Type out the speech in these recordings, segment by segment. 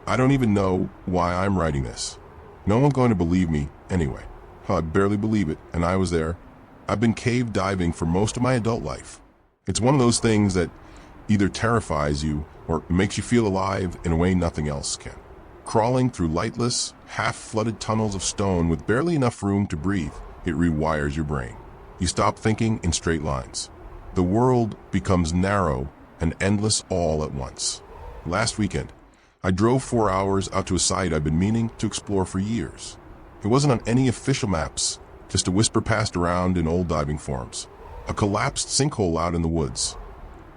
I don't even know why I'm writing this. No one's going to believe me anyway. I barely believe it, and I was there. I've been cave diving for most of my adult life. It's one of those things that either terrifies you or makes you feel alive in a way nothing else can. Crawling through lightless, half-flooded tunnels of stone with barely enough room to breathe, it rewires your brain. You stop thinking in straight lines. The world becomes narrow and endless all at once. Last weekend, I drove 4 hours out to a site I've been meaning to explore for years. It wasn't on any official maps, just a whisper passed around in old diving forums. A collapsed sinkhole out in the woods,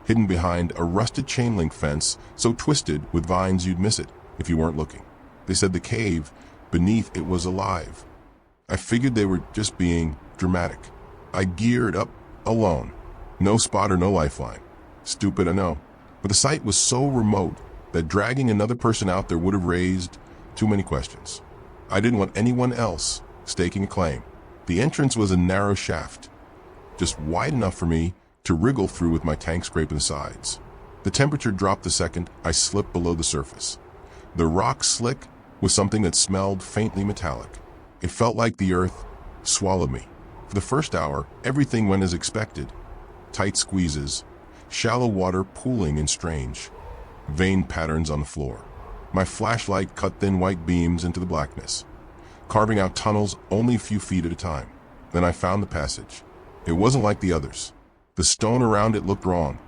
hidden behind a rusted chain link fence so twisted with vines you'd miss it if you weren't looking. They said the cave beneath it was alive. I figured they were just being dramatic. I geared up alone. No spotter, no lifeline. Stupid, I know. But the site was so remote that dragging another person out there would have raised too many questions. I didn't want anyone else staking a claim. The entrance was a narrow shaft, just wide enough for me to wriggle through with my tank scraping the sides. The temperature dropped the second I slipped below the surface. The rock slick was something that smelled faintly metallic. It felt like the earth swallowed me. For the first hour, everything went as expected. Tight squeezes, shallow water pooling in strange, veined patterns on the floor. My flashlight cut thin white beams into the blackness, carving out tunnels only a few feet at a time. Then I found the passage. It wasn't like the others. The stone around it looked wrong,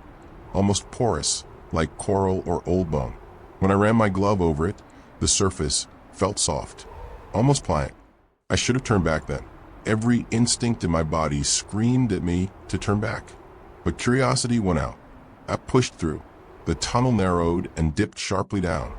almost porous, like coral or old bone. When I ran my glove over it, the surface felt soft, almost pliant. I should have turned back then. Every instinct in my body screamed at me to turn back. But curiosity won out. I pushed through. The tunnel narrowed and dipped sharply down,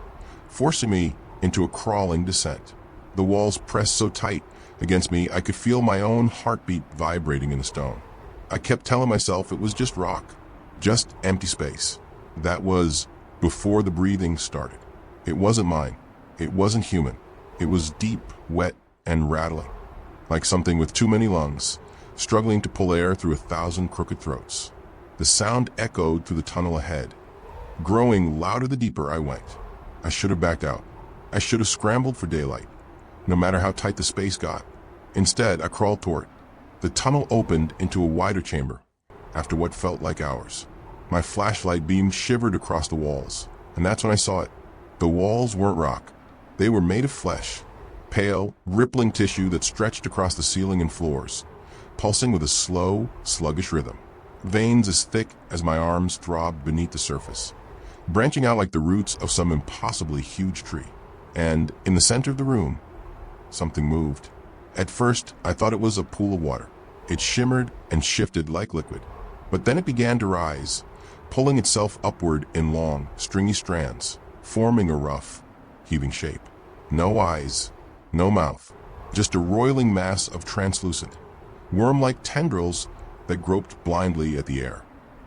forcing me into a crawling descent. The walls pressed so tight against me I could feel my own heartbeat vibrating in the stone. I kept telling myself it was just rock, just empty space. That was before the breathing started. It wasn't mine. It wasn't human. It was deep, wet, and rattling, like something with too many lungs, struggling to pull air through 1,000 crooked throats. The sound echoed through the tunnel ahead, growing louder the deeper I went. I should have backed out. I should have scrambled for daylight, no matter how tight the space got. Instead, I crawled toward it. The tunnel opened into a wider chamber, after what felt like hours. My flashlight beam shivered across the walls, and that's when I saw it. The walls weren't rock. They were made of flesh, pale, rippling tissue that stretched across the ceiling and floors, pulsing with a slow, sluggish rhythm. Veins as thick as my arms throbbed beneath the surface, branching out like the roots of some impossibly huge tree. And in the center of the room, something moved. At first, I thought it was a pool of water. It shimmered and shifted like liquid, but then it began to rise, pulling itself upward in long, stringy strands, forming a rough, heaving shape. No eyes, no mouth, just a roiling mass of translucent, worm-like tendrils that groped blindly at the air.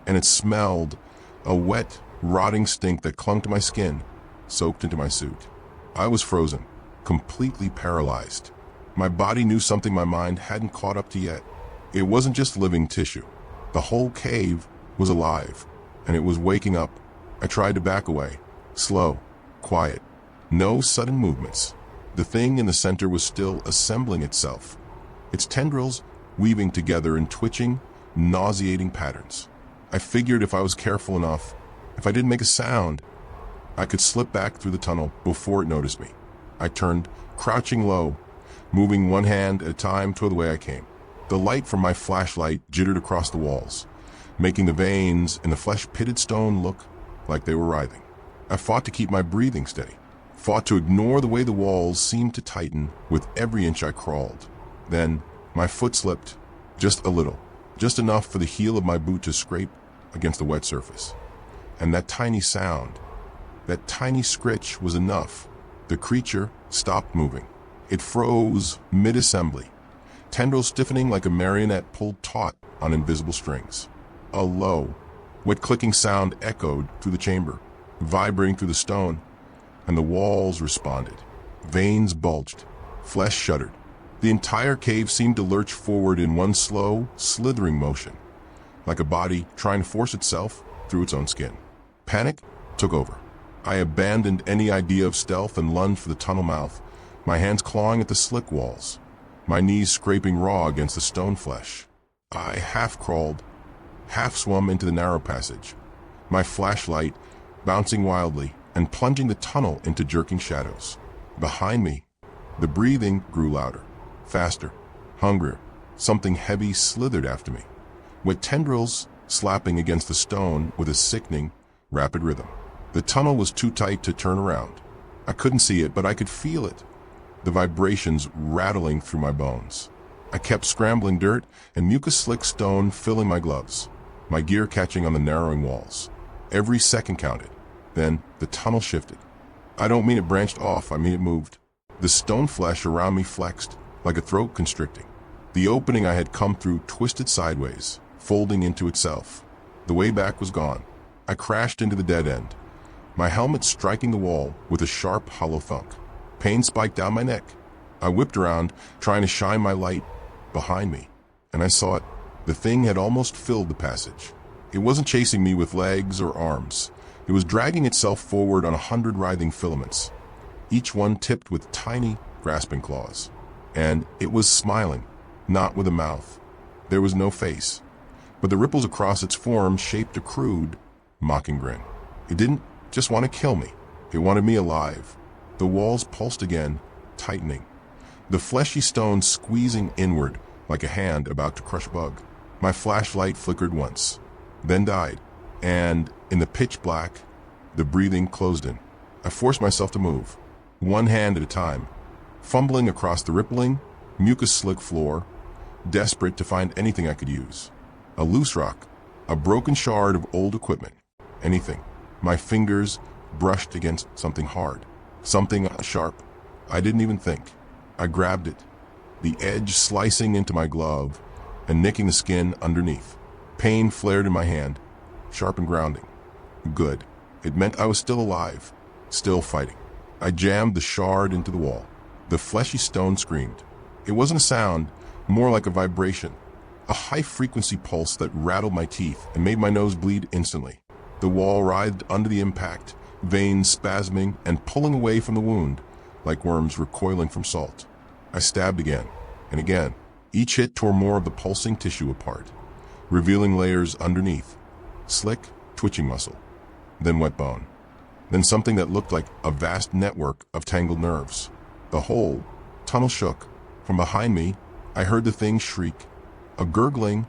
And it smelled, a wet, rotting stink that clung to my skin, soaked into my suit. I was frozen, completely paralyzed. My body knew something my mind hadn't caught up to yet. It wasn't just living tissue. The whole cave was alive, and it was waking up. I tried to back away, slow, quiet, no sudden movements. The thing in the center was still assembling itself, its tendrils weaving together in twitching, nauseating patterns. I figured if I was careful enough, if I didn't make a sound, I could slip back through the tunnel before it noticed me. I turned, crouching low, moving one hand at a time toward the way I came. The light from my flashlight jittered across the walls, making the veins in the flesh-pitted stone look like they were writhing. I fought to keep my breathing steady, fought to ignore the way the walls seemed to tighten with every inch I crawled. Then my foot slipped, just a little, just enough for the heel of my boot to scrape against the wet surface. And that tiny sound, that tiny scritch was enough. The creature stopped moving. It froze mid-assembly, tendrils stiffening like a marionette pulled taut on invisible strings. A low, wet clicking sound echoed through the chamber, vibrating through the stone, and the walls responded. Veins bulged, flesh shuddered. The entire cave seemed to lurch forward in one slow, slithering motion, like a body trying to force itself through its own skin. Panic took over. I abandoned any idea of stealth and lunged for the tunnel mouth, my hands clawing at the slick walls, my knees scraping raw against the stone flesh. I half crawled, half swum into the narrow passage, my flashlight bouncing wildly and plunging the tunnel into jerking shadows. Behind me, the breathing grew louder, faster, hungrier. Something heavy slithered after me, with tendrils slapping against the stone with a sickening, rapid rhythm. The tunnel was too tight to turn around. I couldn't see it, but I could feel it, the vibrations rattling through my bones. I kept scrambling dirt and mucus-slick stone filling my gloves, my gear catching on the narrowing walls. Every second counted. Then the tunnel shifted. I don't mean it branched off, I mean it moved. The stone flesh around me flexed, like a throat constricting. The opening I had come through twisted sideways, folding into itself. The way back was gone. I crashed into the dead end, my helmet striking the wall with a sharp, hollow thunk. Pain spiked down my neck. I whipped around, trying to shine my light behind me, and I saw it. The thing had almost filled the passage. It wasn't chasing me with legs or arms. It was dragging itself forward on 100 writhing filaments, each one tipped with tiny, grasping claws. And it was smiling, not with a mouth. There was no face, but the ripples across its form shaped a crude, mocking grin. It didn't just want to kill me. It wanted me alive. The walls pulsed again, tightening, the fleshy stone squeezing inward like a hand about to crush a bug. My flashlight flickered once, then died, and in the pitch black, the breathing closed in. I forced myself to move, one hand at a time, fumbling across the rippling, mucus-slick floor, desperate to find anything I could use. A loose rock, a broken shard of old equipment, anything. My fingers brushed against something hard, something sharp. I didn't even think. I grabbed it, the edge slicing into my glove and nicking the skin underneath. Pain flared in my hand, sharp and grounding. Good. It meant I was still alive, still fighting. I jammed the shard into the wall. The fleshy stone screamed. It wasn't a sound, more like a vibration, a high-frequency pulse that rattled my teeth and made my nose bleed instantly. The wall writhed under the impact, veins spasming and pulling away from the wound, like worms recoiling from salt. I stabbed again and again. Each hit tore more of the pulsing tissue apart, revealing layers underneath, slick, twitching muscle, then wet bone, then something that looked like a vast network of tangled nerves. The whole tunnel shook. From behind me, I heard the thing shriek, a gurgling,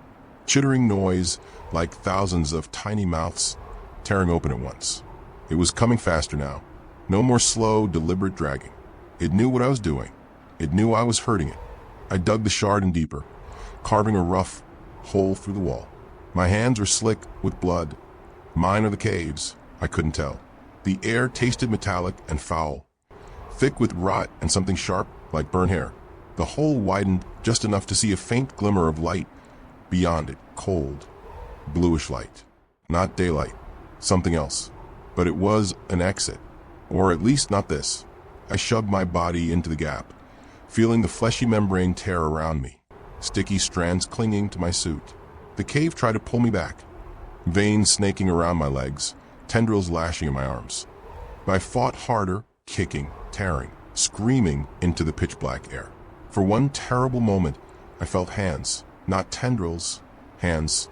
chittering noise like thousands of tiny mouths tearing open at once. It was coming faster now. No more slow, deliberate dragging. It knew what I was doing. It knew I was hurting it. I dug the shard in deeper, carving a rough hole through the wall. My hands were slick with blood. Mine or the cave's, I couldn't tell. The air tasted metallic and foul, thick with rot and something sharp like burnt hair. The hole widened just enough to see a faint glimmer of light beyond it, cold, bluish light. Not daylight, something else. But it was an exit, or at least not this. I shoved my body into the gap, feeling the fleshy membrane tear around me, sticky strands clinging to my suit. The cave tried to pull me back, veins snaking around my legs, tendrils lashing in my arms. But I fought harder, kicking, tearing, screaming into the pitch-black air. For one terrible moment, I felt hands, not tendrils, hands,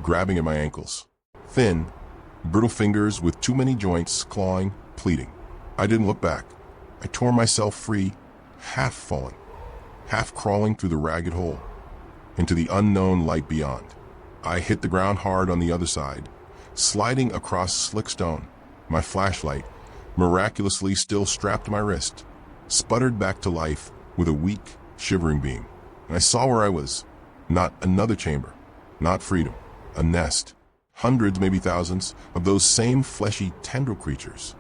grabbing at my ankles. Thin, brittle fingers with too many joints, clawing, pleading. I didn't look back. I tore myself free, half falling, half crawling through the ragged hole, into the unknown light beyond. I hit the ground hard on the other side, sliding across slick stone. My flashlight, miraculously still strapped to my wrist, sputtered back to life with a weak, shivering beam. And I saw where I was. Not another chamber, not freedom, a nest. Hundreds, maybe thousands, of those same fleshy tendril creatures,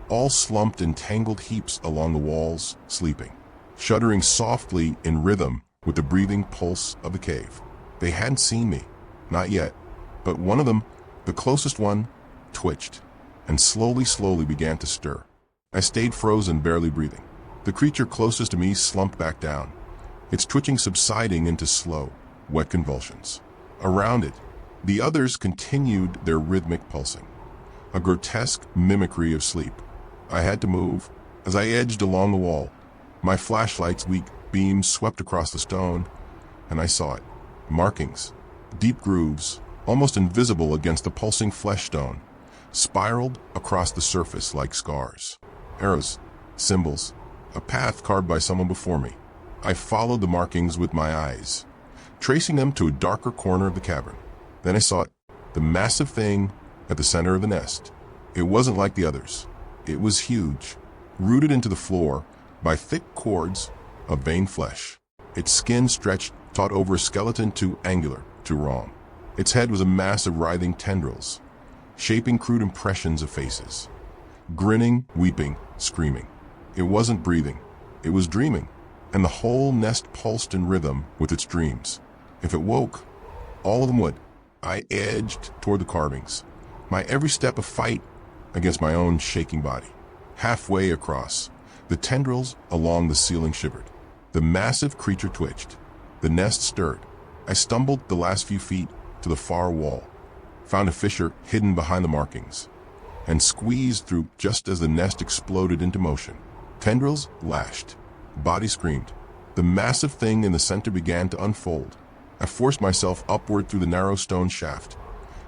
all slumped in tangled heaps along the walls, sleeping, shuddering softly in rhythm with the breathing pulse of the cave. They hadn't seen me, not yet, but one of them, the closest one, twitched, and slowly began to stir. I stayed frozen, barely breathing. The creature closest to me slumped back down, its twitching subsiding into slow, wet convulsions. Around it, the others continued their rhythmic pulsing. a grotesque mimicry of sleep. I had to move. As I edged along the wall, my flashlight's weak beams swept across the stone, and I saw it. Markings, deep grooves, almost invisible against the pulsing flesh stone, spiraled across the surface like scars. Arrows, symbols, a path carved by someone before me. I followed the markings with my eyes, tracing them to a darker corner of the cavern. Then I saw it, the massive thing at the center of the nest. It wasn't like the others. It was huge, rooted into the floor by thick cords of veined flesh. Its skin stretched taut over a skeleton too angular, too wrong. Its head was a mass of writhing tendrils, shaping crude impressions of faces. Grinning, weeping, screaming. It wasn't breathing. It was dreaming, and the whole nest pulsed in rhythm with its dreams. If it woke, all of them would. I edged toward the carvings, my every step a fight against my own shaking body. Halfway across, the tendrils along the ceiling shivered. The massive creature twitched. The nest stirred. I stumbled the last few feet to the far wall, found a fissure hidden behind the markings, and squeezed through just as the nest exploded into motion. Tendrils lashed. Body screamed. The massive thing in the center began to unfold. I forced myself upward through the narrow stone shaft,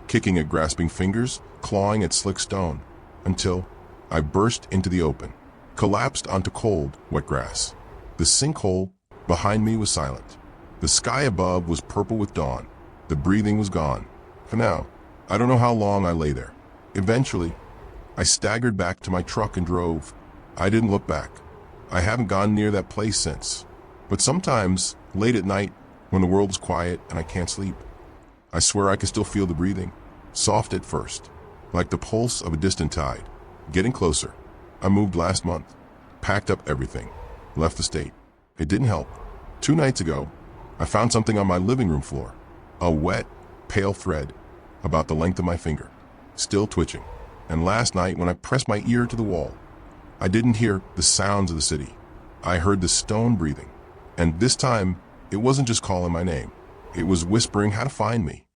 kicking at grasping fingers, clawing at slick stone, until I burst into the open, collapsed onto cold, wet grass. The sinkhole behind me was silent. The sky above was purple with dawn. The breathing was gone. For now, I don't know how long I lay there. Eventually, I staggered back to my truck and drove. I didn't look back. I haven't gone near that place since. But sometimes, late at night, when the world is quiet and I can't sleep, I swear I can still feel the breathing. Soft at first, like the pulse of a distant tide. Getting closer. I moved last month, packed up everything, left the state. It didn't help. 2 nights ago, I found something on my living room floor. A wet, pale thread, about the length of my finger, still twitching. And last night, when I pressed my ear to the wall, I didn't hear the sounds of the city. I heard the stone breathing. And this time, it wasn't just calling my name. It was whispering how to find me.